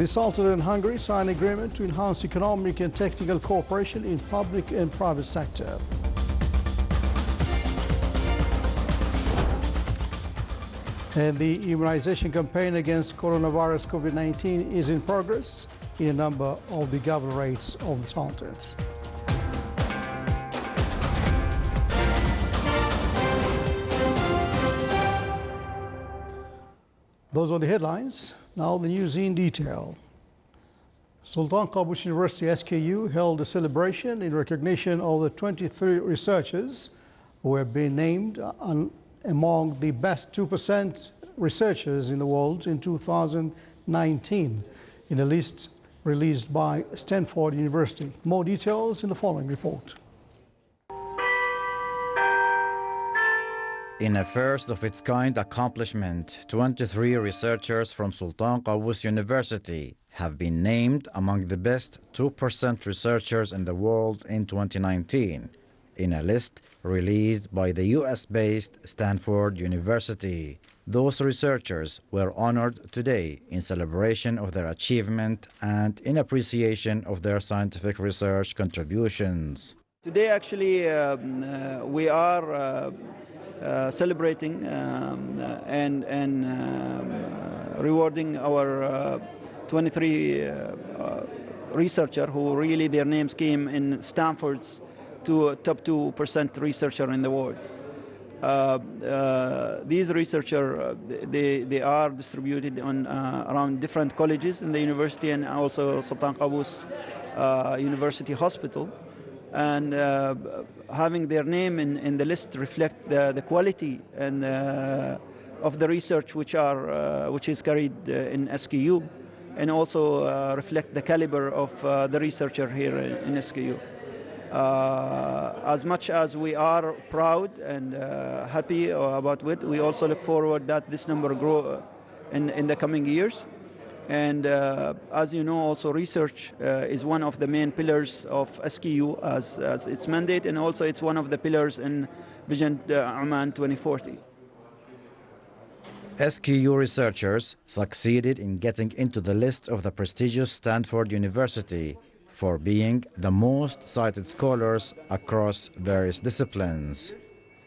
The Sultan and Hungary signed an agreement to enhance economic and technical cooperation in public and private sector. And the immunization campaign against coronavirus COVID-19 is in progress in a number of the governorates of the Sultans. Those are the headlines. Now the news in detail. Sultan Qaboos University SKU held a celebration in recognition of the 23 researchers who have been named among the best 2% researchers in the world in 2019 in a list released by Stanford University. More details in the following report. In a first-of-its-kind accomplishment, 23 researchers from Sultan Qaboos University have been named among the best 2% researchers in the world in 2019, in a list released by the US-based Stanford University. Those researchers were honored today in celebration of their achievement and in appreciation of their scientific research contributions. Today, actually, we are celebrating and rewarding our 23 researchers who really their names came in Stanford's top 2% researcher in the world. These researchers, they are distributed on around different colleges in the university and also Sultan Qaboos University Hospital. And having their name in the list reflect the quality and of the research which is carried in SKU, and also reflect the caliber of the researcher here in SKU. As much as we are proud and happy about it, we also look forward that this number grow in the coming years. And as you know, also research is one of the main pillars of SKU as its mandate, and also it's one of the pillars in Vision Oman 2040. SKU researchers succeeded in getting into the list of the prestigious Stanford University for being the most cited scholars across various disciplines.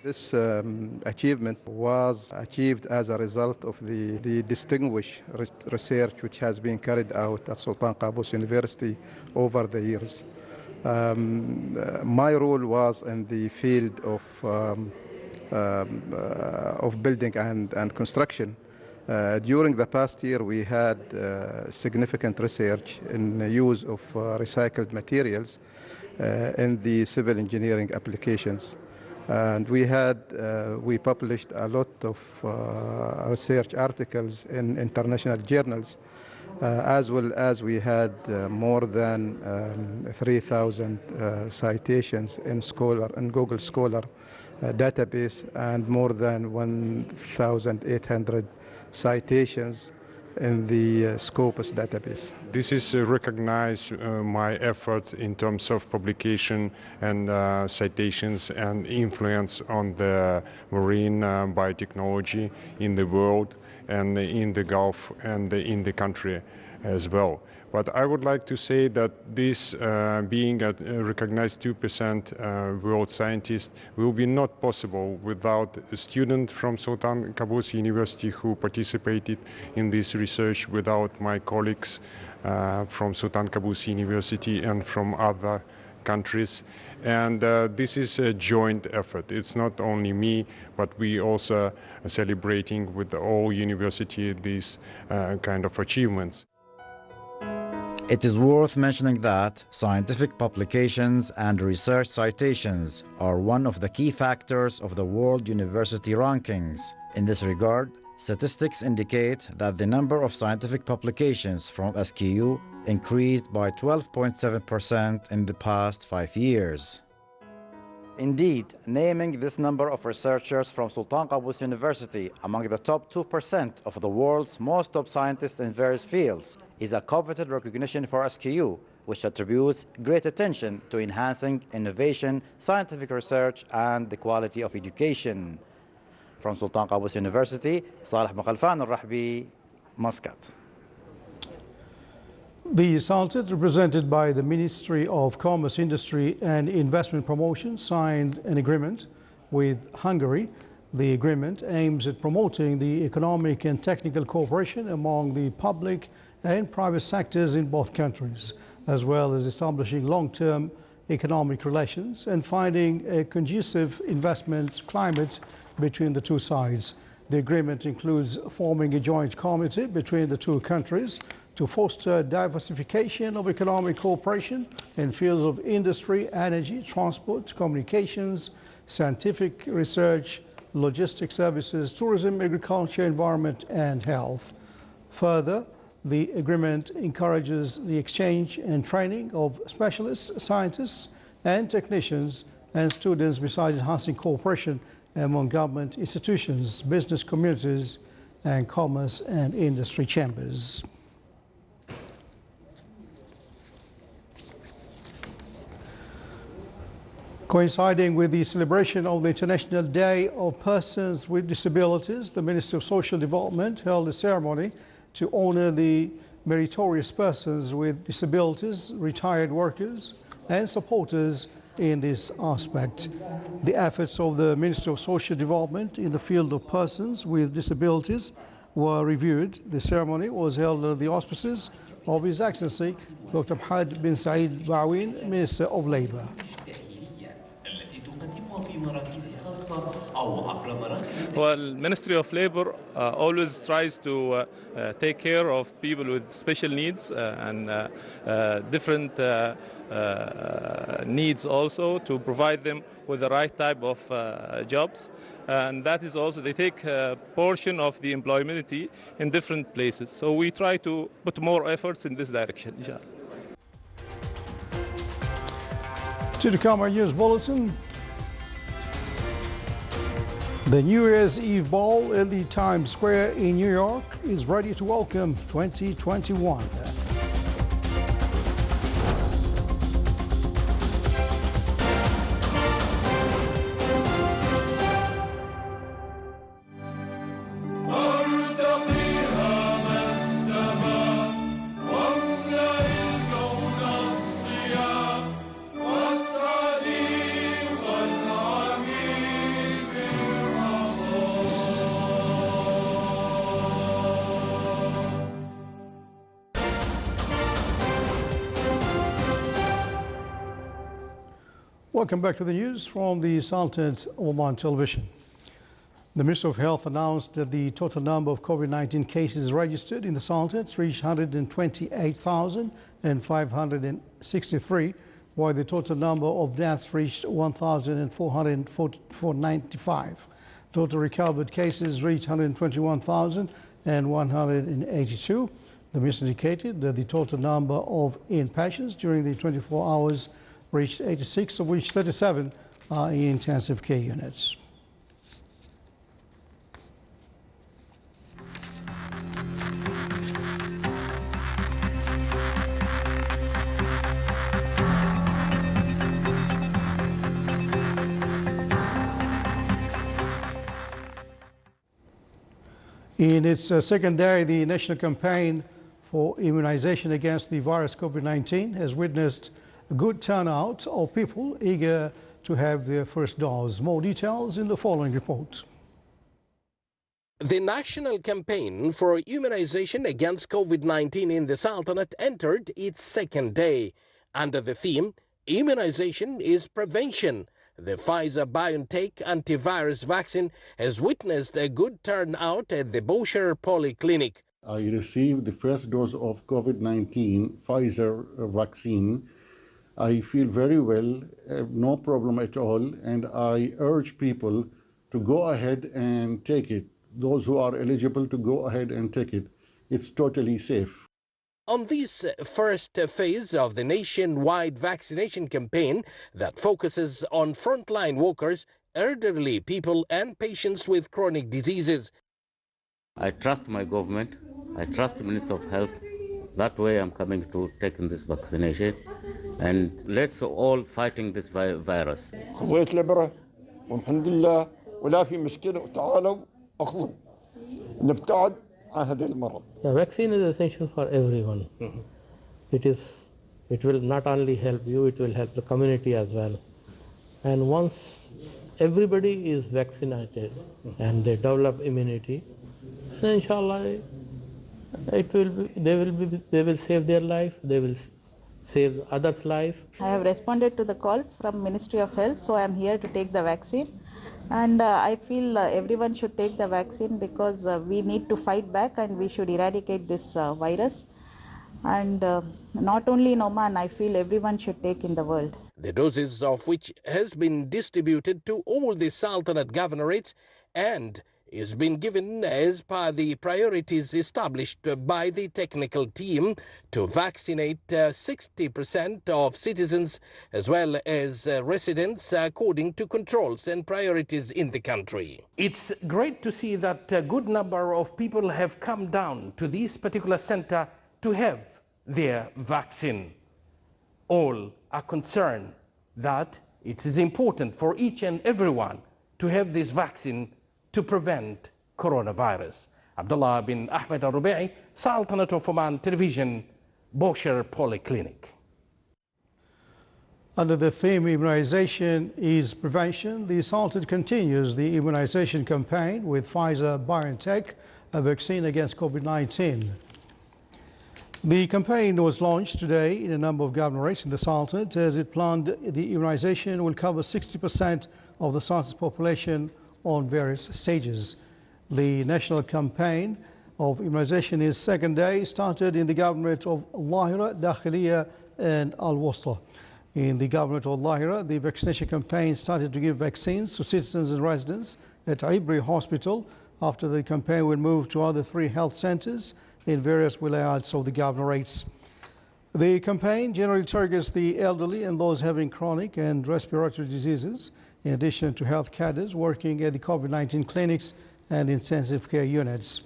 This achievement was achieved as a result of the distinguished research which has been carried out at Sultan Qaboos University over the years. My role was in the field of building and construction. During the past year, we had significant research in the use of recycled materials in the civil engineering applications. And we published a lot of research articles in international journals, as well as we had more than 3,000 citations in Google Scholar database, and more than 1,800 citations in the Scopus database. This is recognize my effort in terms of publication and citations and influence on the marine biotechnology in the world and in the Gulf and in the country as well. But I would like to say that this being a recognized 2% world scientist will be not possible without a student from Sultan Qaboos University who participated in this research, without my colleagues from Sultan Qaboos University and from other countries. And this is a joint effort. It's not only me, but we also are celebrating with all university these kind of achievements. It is worth mentioning that scientific publications and research citations are one of the key factors of the World University Rankings. In this regard, statistics indicate that the number of scientific publications from SKU increased by 12.7% in the past 5 years. Indeed, naming this number of researchers from Sultan Qaboos University among the top 2% of the world's most top scientists in various fields is a coveted recognition for SKU, which attributes great attention to enhancing innovation, scientific research, and the quality of education. From Sultan Qaboos University, Salih bin Khalfan al-Rahbi, Muscat. The Sultan, represented by the Ministry of Commerce, Industry and Investment Promotion, signed an agreement with Hungary. The agreement aims at promoting the economic and technical cooperation among the public and private sectors in both countries, as well as establishing long-term economic relations and finding a conducive investment climate between the two sides. The agreement includes forming a joint committee between the two countries to foster diversification of economic cooperation in fields of industry, energy, transport, communications, scientific research, logistics services, tourism, agriculture, environment, and health. Further, the agreement encourages the exchange and training of specialists, scientists, and technicians and students, besides enhancing cooperation among government institutions, business communities, and commerce and industry chambers. Coinciding with the celebration of the International Day of Persons with Disabilities, the Ministry of Social Development held a ceremony to honor the meritorious persons with disabilities, retired workers, and supporters in this aspect. The efforts of the Ministry of Social Development in the field of persons with disabilities were reviewed. The ceremony was held under the auspices of His Excellency Dr. Mohammed bin Said Bawin, Minister of Labour. Well, Ministry of Labor always tries to take care of people with special needs and different needs also, to provide them with the right type of jobs. And that is also, they take a portion of the employability in different places. So we try to put more efforts in this direction, inshallah. To the Camera News Bulletin. The New Year's Eve ball in the Times Square in New York is ready to welcome 2021. Welcome back to the news from the Sultan Oman television. The Ministry of Health announced that the total number of COVID-19 cases registered in the Sultanate reached 128,563, while the total number of deaths reached 1,495. Total recovered cases reached 121,182. The ministry indicated that the total number of inpatients during the 24 hours reached 86, of which 37 are in intensive care units. In its second day, the national campaign for immunization against the virus COVID-19 has witnessed a good turnout of people eager to have their first dose. More details in the following report. The national campaign for immunization against COVID-19 in the Sultanate entered its second day. Under the theme, Immunization is Prevention, the Pfizer-BioNTech antivirus vaccine has witnessed a good turnout at the Bosher Polyclinic. I received the first dose of COVID-19 Pfizer vaccine. I feel very well, no problem at all, and I urge people to go ahead and take it. Those who are eligible to go ahead and take it. It's totally safe. On this first phase of the nationwide vaccination campaign that focuses on frontline workers, elderly people and patients with chronic diseases. I trust my government. I trust the Minister of Health. That way I'm coming to take this vaccination. And let's all fighting this virus. خذيت الإبرة والحمد لله ولا في مشكلة تعالوا أخذوا نبتعد عن هذا المرض. The vaccine is essential for everyone. it will not only help you, it will help the community as well. And once everybody is vaccinated and they develop immunity, so inshallah, they will save their life, they will save others' life. I have responded to the call from Ministry of Health, so I am here to take the vaccine. And I feel everyone should take the vaccine because we need to fight back and we should eradicate this virus. And not only in Oman, I feel everyone should take in the world. The doses of which has been distributed to all the Sultanate governorates and is being given as per the priorities established by the technical team to vaccinate 60% of citizens as well as residents according to controls and priorities in the country. It's great to see that a good number of people have come down to this particular center to have their vaccine. All are concerned that it is important for each and everyone to have this vaccine to prevent coronavirus. Abdullah bin Ahmed al-Rubai, Sultanate of Oman Television, Bosher Polyclinic. Under the theme Immunization is Prevention, the Sultan continues the immunization campaign with Pfizer-BioNTech, a vaccine against COVID-19. The campaign was launched today in a number of governorates in the Sultanate. As it planned, the immunization will cover 60% of the Sultanate's population on various stages. The national campaign of immunization is second day, started in the governorate of Al-Lahira, Dakhiliya and Al-Wusta. In the governorate of Al-Lahira, the vaccination campaign started to give vaccines to citizens and residents at Ibri Hospital. After the campaign will move to other 3 health centers in various wilayats of the governorates. The campaign generally targets the elderly and those having chronic and respiratory diseases, in addition to health cadres working at the COVID-19 clinics and intensive care units.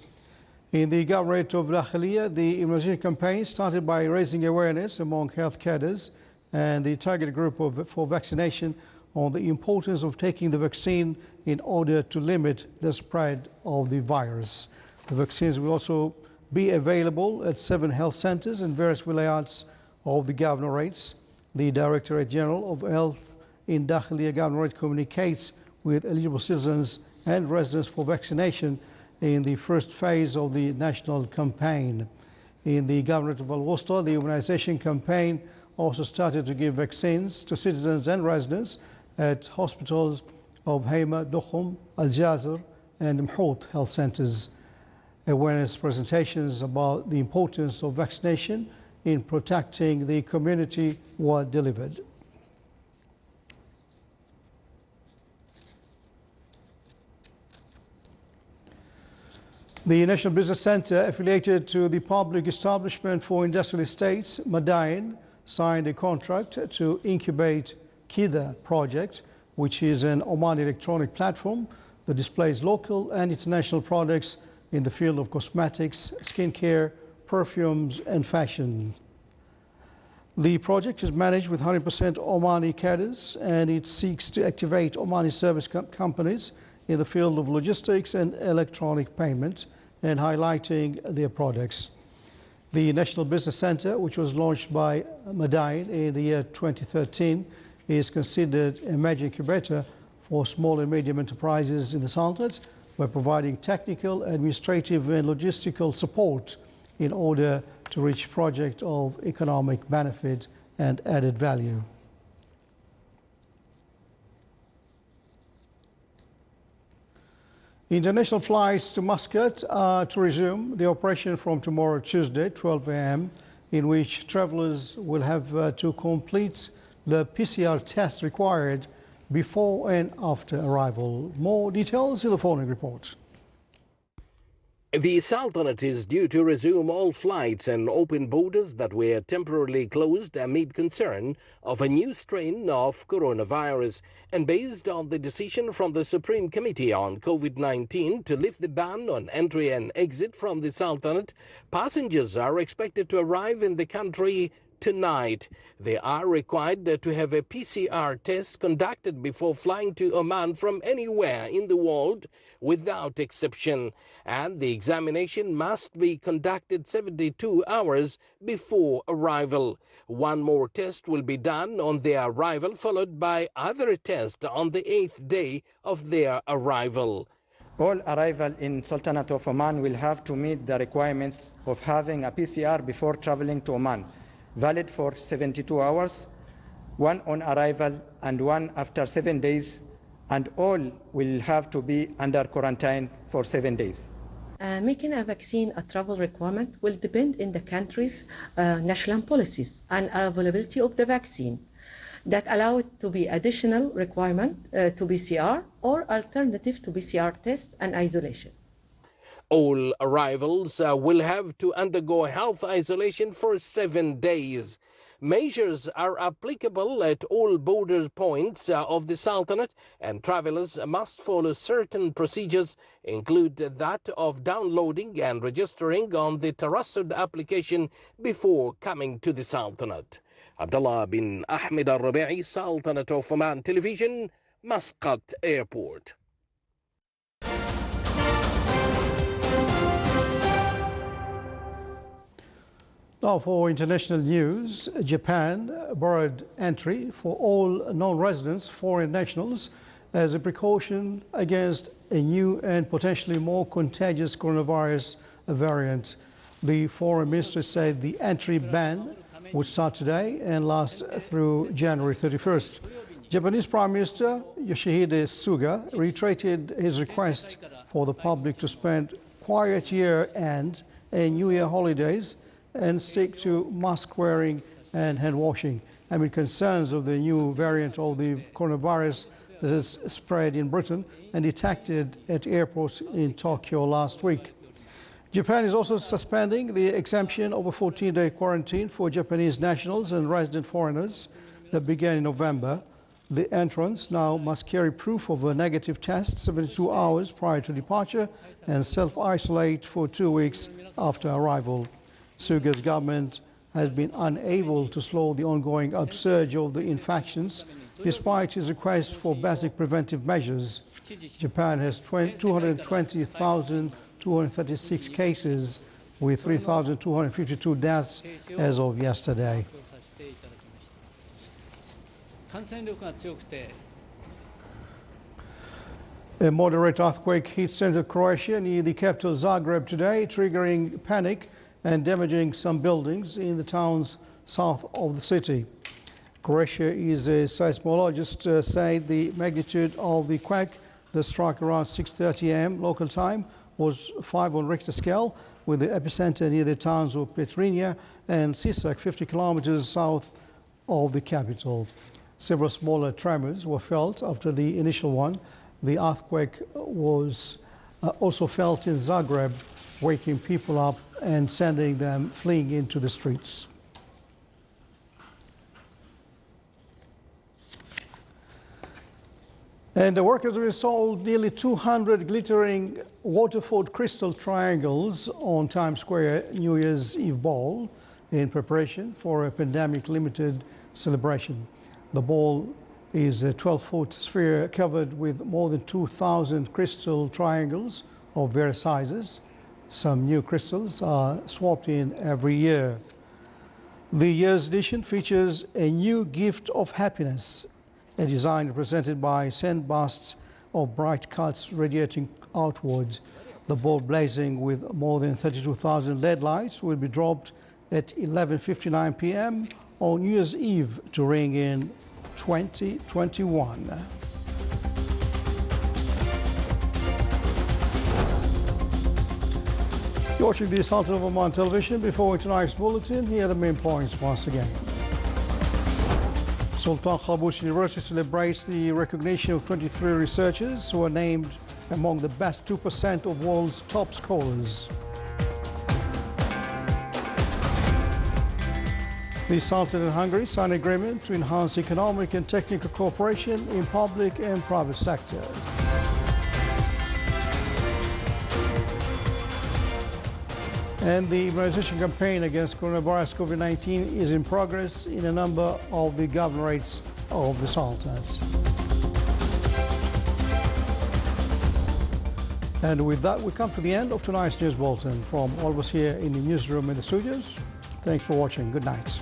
In the governorate of Dakhiliya, the immunization campaign started by raising awareness among health cadres and the target group for vaccination on the importance of taking the vaccine in order to limit the spread of the virus. The vaccines will also be available at 7 health centers in various wilayats of the governorates. The Directorate General of Health in Dakhiliya Governorate communicates with eligible citizens and residents for vaccination in the first phase of the national campaign. In the Governorate of Al-Wusta, the immunization campaign also started to give vaccines to citizens and residents at hospitals of Hayma, Dukhum, Al-Jazir and Mhout health centers. Awareness presentations about the importance of vaccination in protecting the community were delivered. The National Business Center, affiliated to the Public Establishment for Industrial Estates, Madain, signed a contract to incubate KIDA project, which is an Omani electronic platform that displays local and international products in the field of cosmetics, skincare, perfumes, and fashion. The project is managed with 100% Omani cadres, and it seeks to activate Omani service companies in the field of logistics and electronic payment and highlighting their products. The National Business Center, which was launched by Madain in the year 2013, is considered a major incubator for small and medium enterprises in the Sultanate by providing technical, administrative and logistical support in order to reach projects of economic benefit and added value. International flights to Muscat are to resume the operation from tomorrow, Tuesday, 12 a.m., in which travelers will have to complete the PCR test required before and after arrival. More details in the following report. The Sultanate is due to resume all flights and open borders that were temporarily closed amid concern of a new strain of coronavirus. And based on the decision from the Supreme Committee on COVID-19 to lift the ban on entry and exit from the Sultanate, passengers are expected to arrive in the country tonight. They are required to have a PCR test conducted before flying to Oman from anywhere in the world without exception, and the examination must be conducted 72 hours before arrival. One more test will be done on their arrival, followed by other tests on the 8th day of their arrival. All arrival in Sultanate of Oman will have to meet the requirements of having a PCR before traveling to Oman, valid for 72 hours, one on arrival and one after 7 days, and all will have to be under quarantine for 7 days. Making a vaccine a travel requirement will depend on the country's national policies and availability of the vaccine that allow it to be additional requirement to PCR or alternative to PCR test and isolation. All arrivals will have to undergo health isolation for 7 days. Measures are applicable at all border points of the Sultanate, and travelers must follow certain procedures, including that of downloading and registering on the Tarassud application before coming to the Sultanate. Abdullah bin Ahmed al-Rabi'i, Sultanate of Oman Television, Muscat Airport. Now for international news, Japan barred entry for all non-residents, foreign nationals, as a precaution against a new and potentially more contagious coronavirus variant. The foreign minister said the entry ban would start today and last through January 31st. Japanese Prime Minister Yoshihide Suga reiterated his request for the public to spend quiet year-end and New Year holidays and stick to mask wearing and hand washing amid concerns of the new variant of the coronavirus that has spread in Britain and detected at airports in Tokyo last week. Japan is also suspending the exemption of a 14-day quarantine for Japanese nationals and resident foreigners that began in November. The entrants now must carry proof of a negative test 72 hours prior to departure and self-isolate for 2 weeks after arrival. Suga's government has been unable to slow the ongoing upsurge of the infections despite his request for basic preventive measures. Japan has 220,236 cases with 3,252 deaths as of yesterday. A moderate earthquake hit central Croatia near the capital Zagreb today, triggering panic and damaging some buildings in the towns south of the city. Croatia is a seismologist said the magnitude of the quake that struck around 6:30 a.m. local time was 5 on Richter scale, with the epicenter near the towns of Petrinja and Sisak, 50 kilometers south of the capital. Several smaller tremors were felt after the initial one. The earthquake was also felt in Zagreb, waking people up and sending them fleeing into the streets. And the workers installed nearly 200 glittering Waterford crystal triangles on Times Square New Year's Eve ball in preparation for a pandemic-limited celebration. The ball is a 12-foot sphere covered with more than 2,000 crystal triangles of various sizes. Some new crystals are swapped in every year. The year's edition features a new gift of happiness, a design represented by sandbursts of bright cuts radiating outwards. The ball, blazing with more than 32,000 LED lights, will be dropped at 11:59 p.m. on New Year's Eve to ring in 2021. You're watching the Sultan of Oman television. Before tonight's bulletin, here are the main points once again. Sultan Qaboos University celebrates the recognition of 23 researchers who are named among the best 2% of world's top scholars. The Sultan and Hungary signed an agreement to enhance economic and technical cooperation in public and private sectors. And the immunization campaign against coronavirus COVID-19 is in progress in a number of the governorates of the Sultans. And with that, we come to the end of tonight's news bulletin. From all of us here in the newsroom in the studios, thanks for watching. Good night.